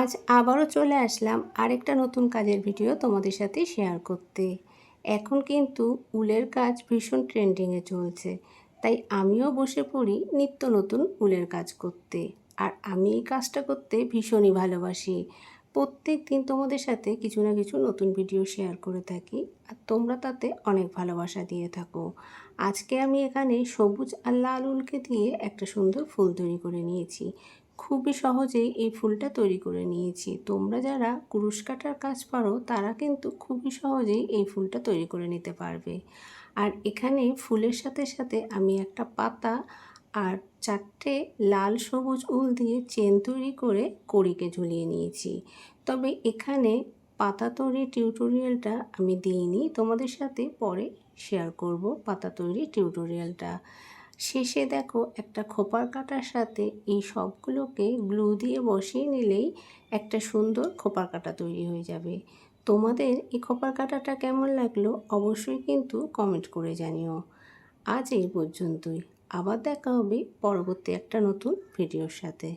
আজ আবারও চলে আসলাম আরেকটা নতুন কাজের ভিডিও তোমাদের সাথে শেয়ার করতে। এখন কিন্তু উলের কাজ ভীষণ ট্রেন্ডিংয়ে চলছে, তাই আমিও বসে পড়ি নিত্য নতুন উলের কাজ করতে। আর আমি এই কাজটা করতে ভীষণই ভালোবাসি। প্রত্যেক দিন তোমাদের সাথে কিছু না কিছু নতুন ভিডিও শেয়ার করে থাকি, আর তোমরা তাতে অনেক ভালোবাসা দিয়ে থাকো। আজকে আমি এখানে সবুজ আর লাল উলকে দিয়ে একটা সুন্দর ফুল তৈরি করে নিয়েছি। খুবই সহজেই এই ফুলটা তৈরি করে নিয়েছি। তোমরা যারা কুরুশ কাটার কাজ পারো তারা কিন্তু খুবই সহজেই এই ফুলটা তৈরি করে নিতে পারবে। আর এখানে ফুলের সাথে সাথে আমি একটা পাতা আর 4টে লাল সবুজ উল দিয়ে চেন তৈরি করে কড়িকে ঝুলিয়ে নিয়েছি। তবে এখানে পাতা তৈরির টিউটোরিয়ালটা আমি দিইনি, তোমাদের সাথে পরে শেয়ার করব পাতা তৈরির টিউটোরিয়ালটা। শেষে দেখো একটা খোপার কাটার সাথে এই সবগুলোকে গ্লু দিয়ে বসিয়ে নিলেই একটা সুন্দর খোপার কাটা তৈরি হয়ে যাবে। তোমাদের এই খোপার কাটাটা কেমন লাগলো অবশ্যই কিন্তু কমেন্ট করে জানিও। আজ এই পর্যন্তই, আবার দেখা হবে পরবর্তী একটা নতুন ভিডিওর সাথে।